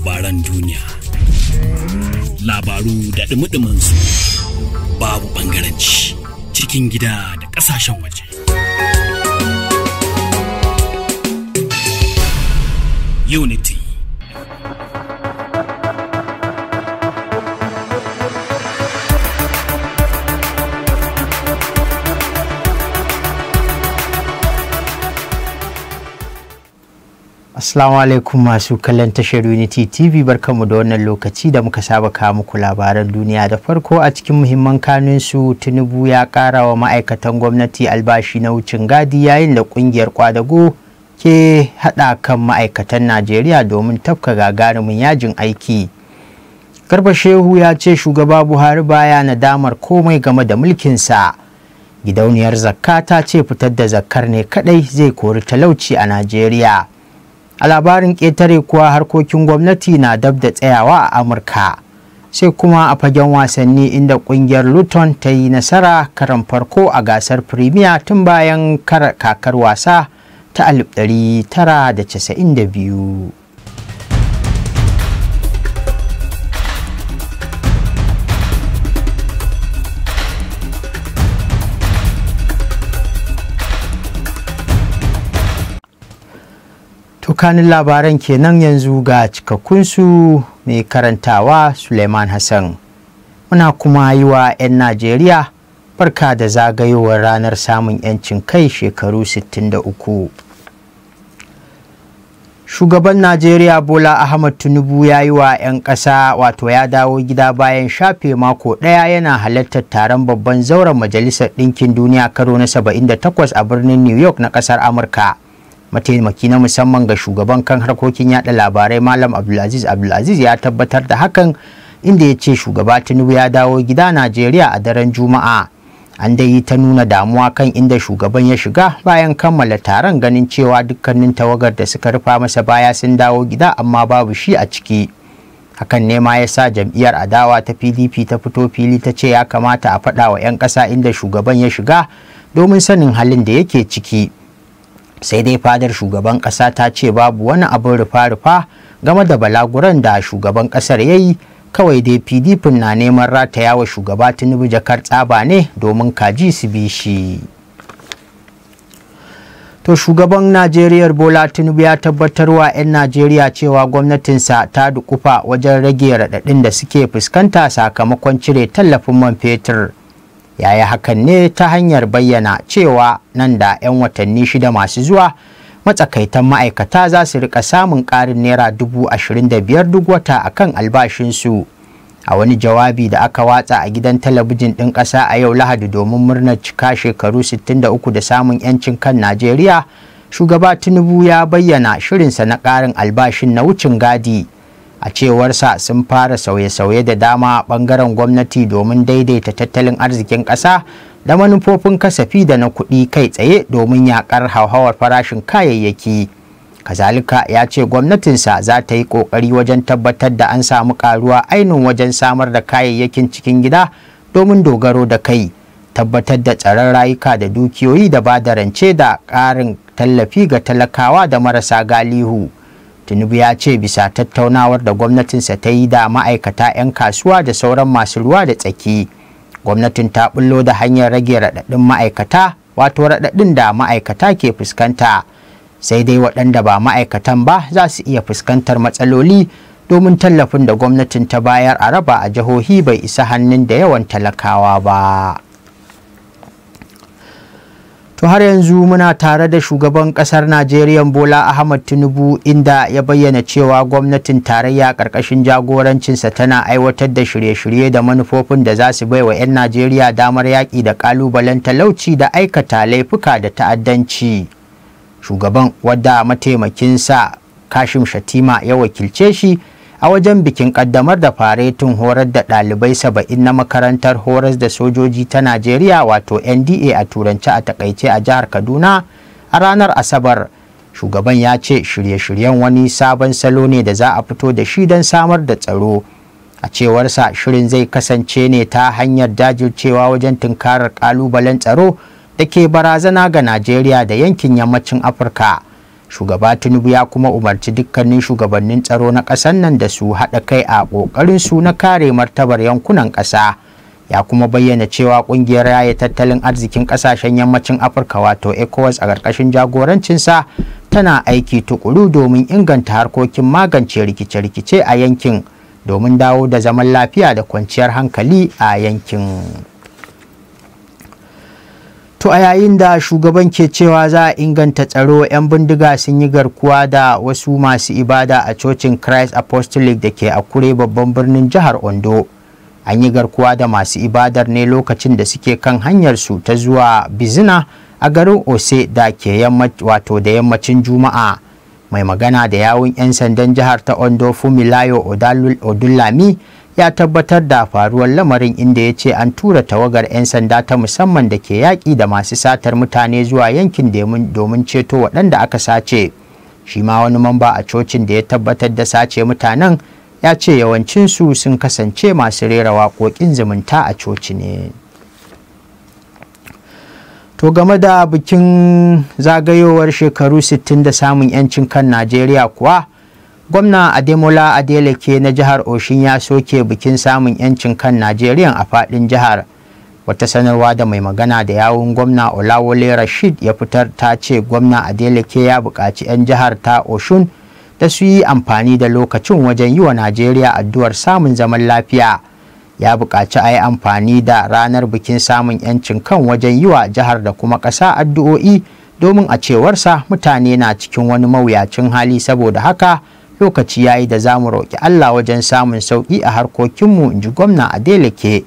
labaran duniya. Labaru da dumi su babu ɓangaranci cikin gida da ƙasashen waje. Unity. Assalamu alaikum masu kallon tashar Unity TV, barkanmu da wannan lokaci da muka saba kawo muku labaran duniya. Da farko a cikin muhimman kanun su, Tinubu ya ƙara wa ma'aikatan gwamnati albashi na wucin gadi yayin da ƙungiyar kwadago ke haɗa kan ma'aikatan Najeriya domin tafka gagarumin yajin aiki. Garba Shehu ya ce shugaba Buhari baya nadamar komai game da mulkinsa. Gidauniyar zakka ta ce fitar da zakkar ne kadai zai kori talauci a Najeriya. A labarin ƙetare kuwa harkokin gwamnati na dab da tsayawa a Amurka. Sai kuma a fagen wasanni inda ƙungiyar Luton ta yi nasara karan farko a gasar Premier tun bayan kakar wasa ta 1992. Tukanin labaran kenan, yanzu ga cikakkunsu mai karantawa Suleiman Hassan. Muna kuma yi wa 'yan Najeriya barka da zagayowar ranar samun 'yancin kai shekaru 63. Shugaban Najeriya Bola Ahmed Tinubu ya yi wa 'yan ƙasa ya dawo gida bayan shafe mako ɗaya yana halartar taron babban zauren Majalisar Ɗinkin Duniya karo na 78 a birnin New York na ƙasar Amurka. Mataimaki na musamman ga shugaban kan harkokin yada labarai Malam Abdulaziz ya tabbatar da hakan, inda ya ce shugaba Tinubu ya dawo gida Najeriya a daren Juma'a. An dai ta nuna damuwa kan inda shugaban ya shiga bayan kammala taron, ganin cewa dukkanin tawagar da suka rufa masa baya sun dawo gida amma babu shi a ciki. Hakan ne ma ya sa jam'iyyar adawa ta PDP ta fito fili ta ce ya kamata a faɗa wa 'yan ƙasa inda shugaban ya shiga domin sanin halin da yake ciki. Sai dai fadar shugaban ƙasa ta ce babu wani abin rufa-rufa game da balaguran da shugaban ƙasar ya yi, kawai dai PDP na neman rataya wa shugaba Tinubu jakar tsaba ne domin kaji su bi shi. To shugaban Najeriya Bola Tinubu ya tabbatar wa 'yan Najeriya cewa gwamnatinsa ta dukufa wajen rage raɗaɗin da suke fuskanta sakamakon cire tallafin man fetur. Yayi hakan ne ta hanyar bayyana cewa nan da 'yan watanni 6 masu zuwa matsakaitan ma'aikata za su rika samun ƙarin naira 25,000 duk wata akan albashinsu. A wani jawabi da aka watsa a gidan talabijin ɗin ƙasa a yau Lahadi domin murnar cika shekaru 63 da samun 'yancin kan Najeriya, shugaba Tinubu ya bayyana shirinsa na ƙarin albashin na wucin gadi. A cewarsa sun fara sauye-sauye da dama a ɓangaren gwamnati domin daidaita tattalin arzikin ƙasa da manufofin kasafi da na kuɗi kai tsaye domin yaƙar hauhawar farashin kayayyaki. Kazalika ya ce gwamnatinsa za ta yi ƙoƙari wajen tabbatar da an samu ƙaruwa ainun wajen samar da kayayyakin cikin gida domin dogaro da kai, tabbatar da tsaron rayuka da dukiyoyi da ba da rance da ƙarin tallafi ga talakawa da marasa galihu. Tinubu ya ce bisa tattaunawar da gwamnatinsa ta yi da ma'aikata 'yan kasuwa da sauran masu ruwa da tsaki, gwamnatin ta bullo da hanyar rage raɗaɗin ma'aikata, raɗaɗin da ma'aikata ke fuskanta. Sai dai waɗanda ba ma'aikatan ba za su iya fuskantar matsaloli domin tallafin da gwamnatin ta bayar a raba a jihohi bai isa hannun da yawan talakawa ba. To har yanzu muna tare da shugaban ƙasar Najeriya Bola Ahmed Tinubu, inda ya bayyana cewa gwamnatin tarayya ƙarƙashin jagorancinsa tana aiwatar da shirye-shirye da manufofin da za su bai wa 'yan Najeriya damar yaƙi da ƙalubalen talauci da aikata laifuka da ta'addanci. Shugaban, wadda mataimakinsa Kashim Shatima ya wakilce shi a wajen bikin ƙaddamar da faretin horar da ɗalibai 70 na makarantar horas da sojoji ta Najeriya NDA a turance a takaice a jihar Kaduna a ranar Asabar. Shugaban ya ce shirye-shiryen wani sabon salo ne da za a fito da shi don samar da tsaro. A cewarsa shirin zai kasance ne ta hanyar jajircewa wajen tunkarar ƙalubalen tsaro da ke barazana ga Najeriya da yankin yammacin Afirka. Shugaba Tinubu ya kuma umarci dukkanin shugabannin tsaro na ƙasar nan da su haɗa kai a ƙoƙarin su na kare martabar yankunan ƙasa. Ya kuma bayyana cewa ƙungiyar raya tattalin arzikin ƙasashen yammacin Afirka wato ECOWAS a ƙarƙashin jagorancinsa tana aiki tukuru domin inganta harkokin magance rikice-rikice a yankin domin dawo da zaman lafiya da kwanciyar hankali a yankin. To a yayin da shugaban ke cewa za a inganta tsaro, 'yan bindiga sun yi garkuwa da wasu masu ibada a cocin Christ Apostolic da ke Akure babban birnin jihar Ondo. An yi garkuwa da masu ibadar ne lokacin da suke kan hanyarsu ta zuwa Bizina a garin Ose da ke yammacin Juma'a. Mai magana da yawun 'yan sandan jihar ta Ondo Fumilayo Odulami ya tabbatar da faruwar lamarin, inda ya ce an tura tawagar 'yan sanda ta musamman da ke yaƙi da masu satar mutane zuwa yankin domin ceto waɗanda aka sace. Shi ma wani mamba a cocin da ya tabbatar da sace mutanen ya ce yawancinsu sun kasance masu rera waƙoƙin zumunta a coci ne. To game da bikin zagayowar shekaru 60 da samun 'yancin kan Najeriya kuwa, gwamna Ademola Adeleke na jihar Oshin ya soke bikin samun 'yancin kan Najeriya a faɗin jihar. Wata sanarwa da mai magana da yawun gwamna Olawole Rashid ya fitar ta ce gwamna Adeleke ya buƙaci 'yan jihar ta Oshun da su yi amfani da lokacin wajen yi wa Najeriya addu'ar samun zaman lafiya. Ya buƙaci a yi amfani da ranar bikin samun 'yancin kan wajen yi wa jihar da kuma ƙasa addu'o'i domin a cewarsa mutane na cikin wani mawuyacin hali, saboda haka lokaci ya yi da za mu roƙi Allah wajen samun sauƙi a harkokinmu, in ji gwamna Adeleke.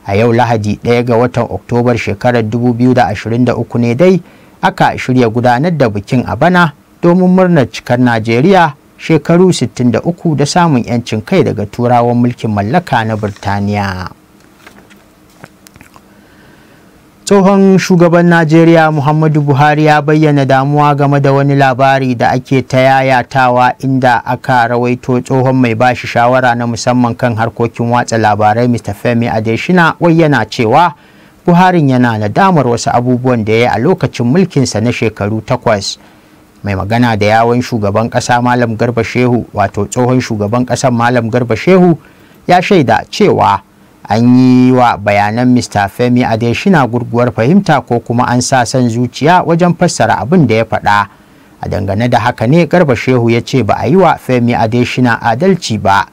A yau Lahadi 1 ga watan Oktobar shekarar 2023 ne dai aka shirya gudanar da bikin a bana domin murnar cikar Najeriya shekaru 63 da samun 'yancin kai daga turawan mulkin mallaka na Birtaniya. Tsohon shugaban Najeriya Muhammadu Buhari ya bayyana damuwa game da wani labari da ake ta yayatawa, inda aka rawaito tsohon mai bashi shawara na musamman kan harkokin watsa labarai Mr. Femi Adesina wai yana cewa Buharin yana nadamar wasu abubuwan da ya yi a lokacin mulkinsa na shekaru 8. Mai magana da yawon shugaban ƙasa Malam Garba Shehu, wato tsohon shugaban ƙasar Malam Garba Shehu, ya shaida cewa an yi wa bayanan Mr. Femi Adesina gurguwar fahimta ko kuma an sa son zuciya wajen fassara abin da ya faɗa. A dangane da haka ne Garba Shehu ya ce ba a yi wa Femi Adesina adalci ba.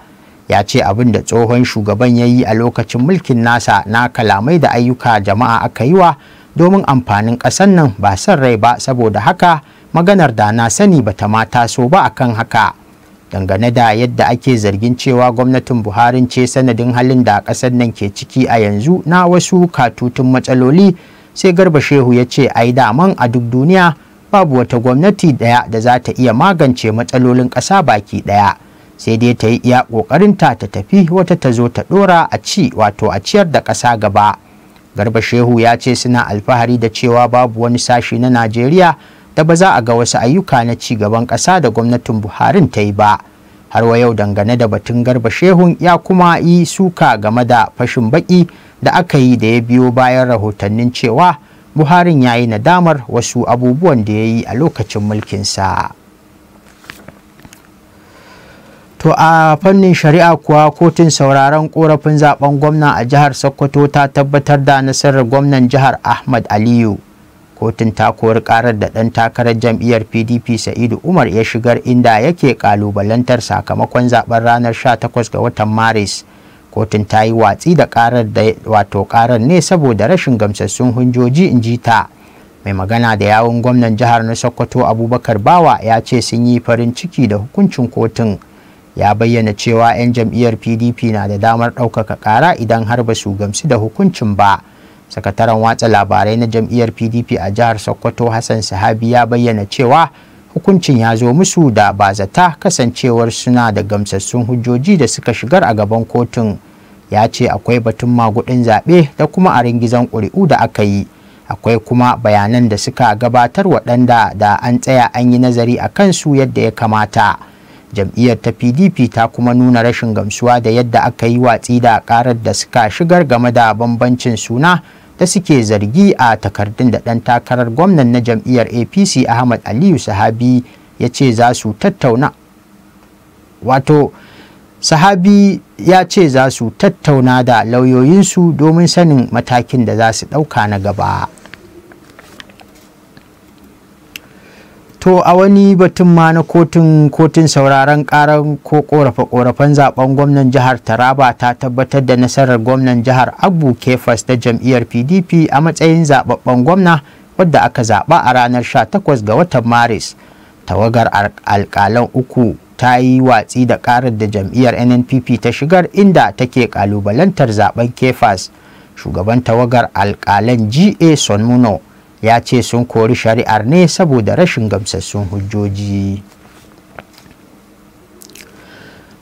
Ya ce abin da tsohon shugaban ya yi a lokacin mulkin nasa na kalamai da ayyuka jama'a aka yi wa domin amfanin ƙasar nan ba son rai ba, saboda haka maganar da na sani bata ma taso ba akan haka. Dangane da yadda ake zargin cewa gwamnatin Buhari ce sanadin halin da ƙasar nan ke ciki a yanzu na wasu katutun matsaloli, sai Garba Shehu ya ce ai daman a duk duniya babu wata gwamnati ɗaya da za ta iya magance matsalolin ƙasa baki ɗaya, sai dai ta yi iya ƙoƙarinta ta tafi wata ta zo ta ɗora a ciyar da ƙasa gaba. Garba Shehu ya ce suna alfahari da cewa babu wani sashi na Najeriya da ba za a ga wasu ayyuka na ci gaban ƙasa da gwamnatin Buharin ta yi ba. Har wa yau dangane da batun Garba Shehun ya kuma yi suka game da fashin baki da aka yi da ya biyo bayan rahotannin cewa Buharin ya yi nadamar wasu abubuwan da ya yi a lokacin mulkinsa. To a fannin shari'a kuwa, kotun sauraron korafin zaben gwamna a jihar Sokoto ta tabbatar da nasarar gwamnan jihar Ahmad Aliyu. Kotun ta kori karar da ɗan takarar jam'iyyar PDP Sa'idu Umar ya shigar, inda yake kalubalantar sakamakon zaben ranar 18 ga watan Maris. Kotun ta yi watsi da karar ne saboda rashin gamsassun hujjoji, in ji ta. Mai magana da yawun gwamnan jihar na Sokoto Abubakar Bawa ya ce sun yi farin ciki da hukuncin kotun. Ya bayyana cewa 'yan jam'iyyar PDP na da damar ɗaukaka ƙara idan har ba su gamsu da hukuncin ba. Sakataren watsa labarai na jam'iyyar PDP a jihar Sokoto Hassan Sahabi ya bayyana cewa hukuncin ya zo musu da bazata, kasancewar suna da gamsassun hujjoji da suka shigar a gaban kotun. Ya ce akwai batun magudin zaɓe da kuma a ringizan ƙuri'u da aka yi. Akwai kuma bayanan da suka gabatar waɗanda da an tsaya an yi nazari a kansu yadda ya kamata. Jam'iyyar ta PDP ta kuma nuna rashin gamsuwa da yadda aka yi watsi da karar da suka shigar game da bambancin suna da suke zargi a takardun da ɗan takarar gwamnan na jam'iyyar APC Ahmad Aliyu Sahabi ya ce za su tattauna Sahabi ya ce za su tattauna da lauyoyinsu domin sanin matakin da za su ɗauka na gaba. To a wani batun ma na kotun sauraron karan ko korafe-korafen zaben gwamnan jihar Taraba ta tabbatar da nasarar gwamnan jihar Abbu Kefas da jam'iyyar PDP a matsayin zababben gwamna wadda aka zaba a ranar 18 ga watan Maris. Tawagar alƙalan uku ta yi watsi da karar da jam'iyyar NNPP ta shigar inda take kalubalantar zaben Kefas. Shugaban tawagar alƙalan GA Sonmuno ya ce sun kori shari'ar ne saboda rashin gamsassun hujjoji.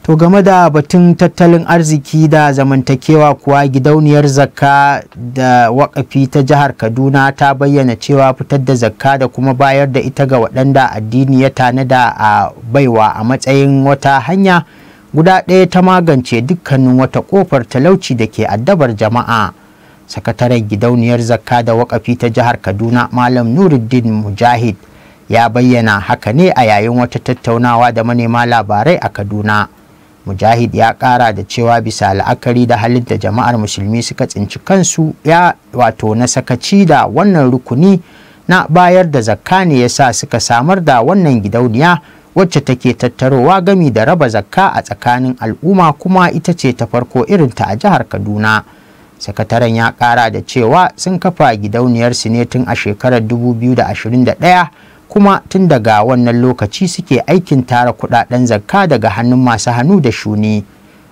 To game da batun tattalin arziki da zamantakewa kuwa, gidauniyar zakka da wakafi ta jihar Kaduna ta bayyana cewa fitar da zakka da kuma bayar da ita ga waɗanda addini ya tanada a baiwa a matsayin wata hanya guda ɗaya ta magance dukkanin wata ƙofar talauci da ke addabar jama'a. Sakataren gidauniyar zakka da wakafi ta jihar Kaduna Malam Nuruddin Mujahid ya bayyana haka ne a yayin wata tattaunawa da manema labarai a Kaduna. Mujahid ya kara da cewa bisa la'akari da halin da jama'ar musulmi suka tsinci kansu na sakaci da wannan rukuni na bayar da zakka ne yasa suka samar da wannan gidauniya wacce take tattarowa gami da raba zakka a tsakanin al'umma, kuma ita ce ta farko irinta a jihar Kaduna. Sakataren ya kara da cewa sun kafa gidauniyar su ne tun a shekarar 2021, kuma tun daga wannan lokaci suke aikin tara kudaden zakka daga hannun masu hannu da shuni.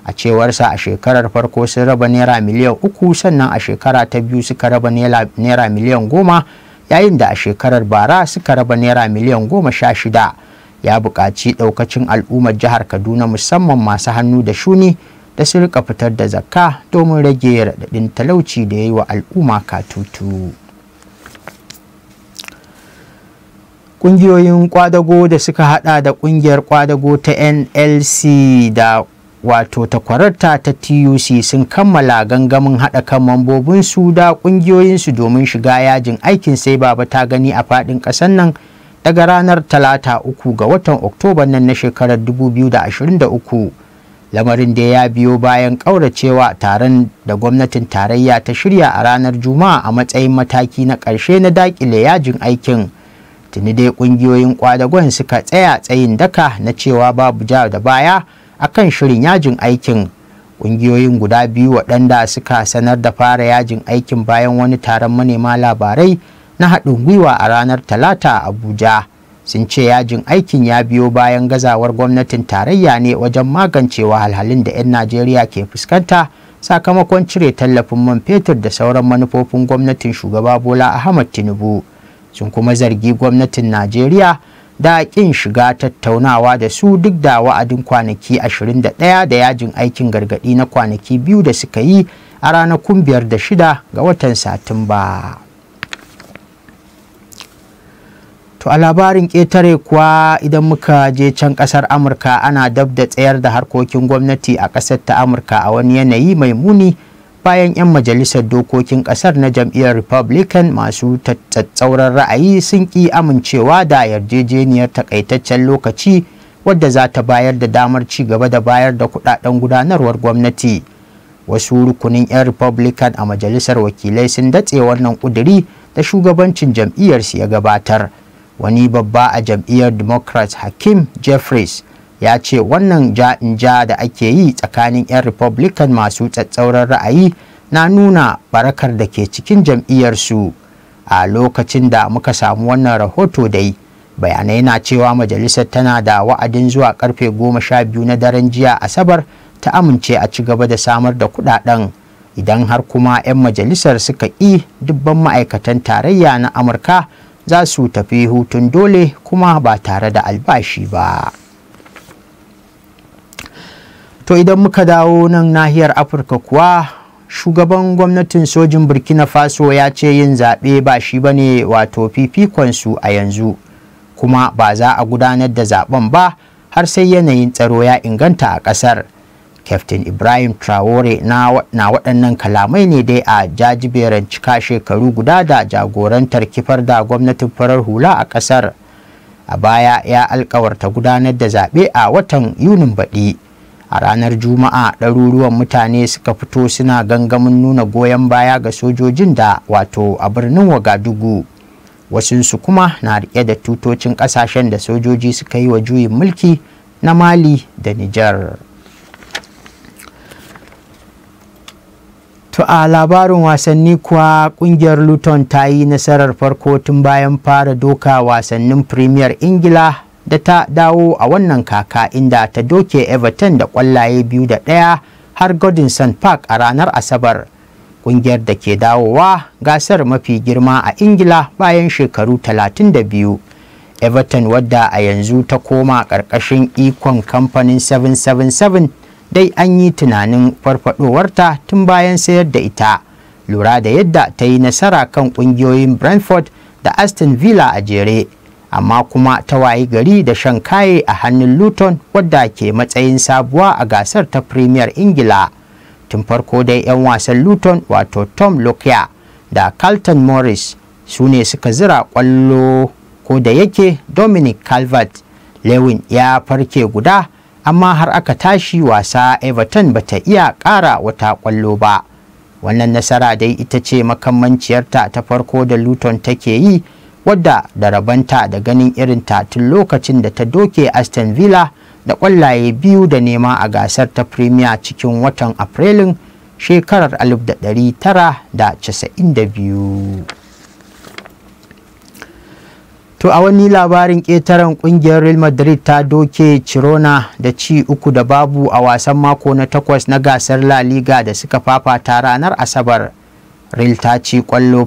A cewarsa a shekarar farko sun raba naira miliyan 3, sannan a shekara ta biyu suka raba naira miliyan 10, yayin da a shekarar bara suka raba naira miliyan 16. Ya buƙaci ɗaukacin al'ummar jihar Kaduna musamman masu hannu da shuni da su rika fitar da zakka domin rage raɗaɗin talauci da ya yi wa al'umma katutu. Ƙungiyoyin kwadago da suka hada da ƙungiyar kwadago ta NLC da takwararta ta TUC sun kammala gangamin haɗa kan mambobinsu da ƙungiyoyinsu domin shiga yajin aikin sai baba ta gani a faɗin ƙasar nan daga ranar Talata 3 ga watan Oktoba nan na shekarar 2023. Lamarin da ya biyo bayan ƙauracewa taron da gwamnatin tarayya ta shirya a ranar Juma'a a matsayin mataki na ƙarshe na daƙile yajin aikin. Tuni dai ƙungiyoyin kwadagon suka tsaya tsayin daka na cewa babu ja da baya akan shirin yajin aikin. Ƙungiyoyin guda biyu waɗanda suka sanar da fara yajin aikin bayan wani taron manema labarai na haɗin gwiwa a ranar Talata a Abuja sun ce yajin aikin ya biyo bayan gazawar gwamnatin tarayya ne wajen magance wahalhalun da 'yan Najeriya ke fuskanta sakamakon cire tallafin man fetur da sauran manufofin gwamnatin shugaba Bola Ahmed Tinubu. Sun kuma zargi gwamnatin Najeriya da ƙin shiga tattaunawa da su duk da wa'adin kwanaki 21 da yajin aikin gargaɗi na kwanaki 2 da suka yi a ranakun 5 da 6 ga watan Satumba. To a labarin ƙetare kuwa, idan muka je can ƙasar Amurka, ana dab da tsayar da harkokin gwamnati a ƙasar ta Amurka a wani yanayi mai muni bayan 'yan majalisar dokokin ƙasar na jam'iyyar Republican masu tsatsauran ra'ayi sun ƙi amincewa da yarjejeniyar takaitaccen lokaci wadda za ta bayar da damar ci gaba da bayar da kuɗaɗen gudanarwar gwamnati. Wasu rukunin 'yan Republican a majalisar wakilai sun datse wannan ƙuduri da shugabancin jam'iyyarsu ya gabatar. Wani babba a jam'iyyar Democrats, Hakeem Jeffries, ya ce wannan ja da ake yi tsakanin 'yan Republican masu tsatsauran ra'ayi na nuna barakar da ke cikin jam'iyyarsu. A lokacin da muka samu wannan rahoto dai, bayanai na cewa majalisar tana da wa'adin zuwa karfe 12 na daren jiya Asabar ta amince a ci gaba da samar da kudaden. Idan har kuma 'yan majalisar suka ƙi, dubban ma'aikatan tarayya na Amurka za su tafi hutun dole kuma ba tare da albashi ba. To idan muka dawo nan nahiyar Afirka kuwa, shugaban gwamnatin sojin Burkina Faso ya ce yin zaɓe ba shi bane fifikonsu a yanzu, kuma ba za a gudanar da zaben ba har sai yanayin tsaro ya inganta a ƙasar. Captain Ibrahim Traore na waɗannan kalamai ne dai a jajiberan cika shekaru guda da jagorantar kifar da gwamnatin farar hula a ƙasar. a baya ya alkawarta gudanar da zaɓe a watan Yunin baɗi. A ranar Juma'a ɗaruruwan mutane suka fito suna gangamin nuna goyon baya ga sojojin a birnin Wagadugu. Wasunsu kuma na riƙe da tutocin ƙasashen da sojoji suka yi wa juyin mulki na Mali da Nijar. To a labarin wasanni kuwa ƙungiyar Luton ta yi nasarar farko tun bayan fara doka wasannin Premier Ingila da ta dawo a wannan kaka, inda ta doke Everton da ƙwallaye 2-1 har Goodison Park a ranar Asabar. Ƙungiyar da ke dawowa gasar mafi girma a Ingila bayan shekaru 32. Everton, wadda a yanzu ta koma ƙarƙashin ikon kamfanin 777, dai an yi tunanin farfadowarta tun bayan sayar da ita, lura da yadda ta yi nasara kan ƙungiyoyin Brentford da Aston Villa a jere, amma kuma ta wayi gari da shan kaye a hannun Luton, wadda ke matsayin sabuwa a gasar ta Premier Ingila. Tun farko dai 'yan wasan Luton Tom Lockyer da Carlton Morris su ne suka zira ƙwallo, ko da yake Dominic Calvert-Lewin ya farke guda, amma har aka tashi wasa Everton bata iya ƙara wata ƙwallo ba. Wannan nasara dai ita ce makamanciyarta ta farko da Luton take yi, wadda da rabanta da ganin irinta tun lokacin da ta doke Aston Villa da ƙwallaye 2-0 a gasar ta Premier cikin watan Afrilun shekarar 1992. To a wani labarin ƙetaren, ƙungiyar Real Madrid ta doke Girona da ci 3-0 a wasan mako na 8 na gasar La Liga da suka fafata ranar Asabar. Real ta ci ƙwallon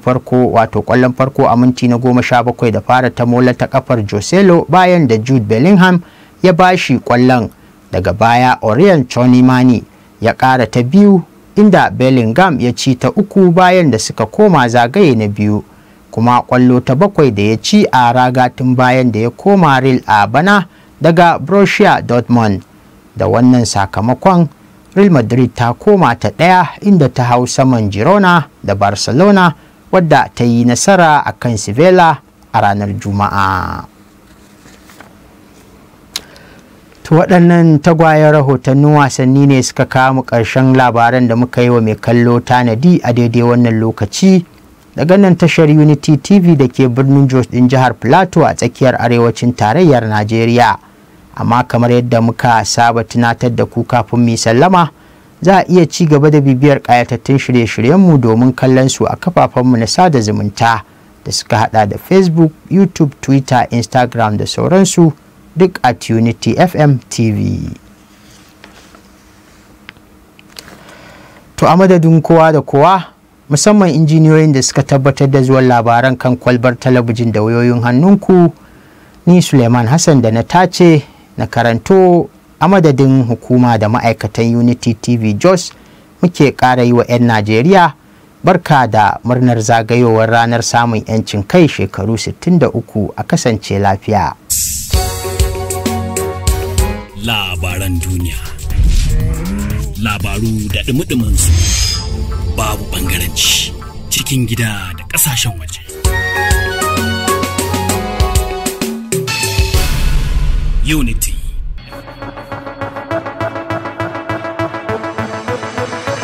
farko a minti na 17 da fara ta mola ta kafar Joselo bayan da Jude Bellingham ya bashi ƙwallon. Daga baya Aurelien Tchouameni ya ƙara ta biyu, inda Bellingham ya ci ta 3 bayan da suka koma zagaye na biyu. Kuma ƙwallo ta 7 da ya ci a raga tun bayan da ya koma Real a bana daga Borussia Dortmund. Da wannan sakamakon Real Madrid ta koma ta 1, inda ta hau saman Girona da Barcelona, wadda ta yi nasara a kan Sevilla a ranar Juma'a. To waɗannan tagwayen rahotannin wasanni ne suka kawo mu ƙarshen labaran da muka yi wa mai kallo tanadi a daidai wannan lokaci. Daga nan tashar Unity TV da ke birnin Jos ɗin jihar Plateau a tsakiyar arewacin tarayyar Najeriya. Amma kamar yadda muka saba tunatar da ku kafin mu sallama, za a iya ci gaba da bibiyar ƙayatattun shirye-shiryenmu domin kallon su a kafafenmu na sada zumunta da suka hada da Facebook, YouTube, Twitter, Instagram da sauransu, duk at Unity FM TV. To a madadin kowa da kowa, musamman injiniyoyin da suka tabbatar da zuwan labaran kan kwalbar talabijin da wayoyin hannunku, ni Suleiman Hassan da na tace na karanto a madadin hukuma da ma'aikatan Unity TV Jos muke ƙara yi wa 'yan Najeriya barka da murnar zagayowar ranar samun 'yancin kai shekaru 63, a kasance lafiya. Labaran duniya, labaru da ɗumi su, babu ɓangaranci, cikin gida da ƙasashen waje. Unity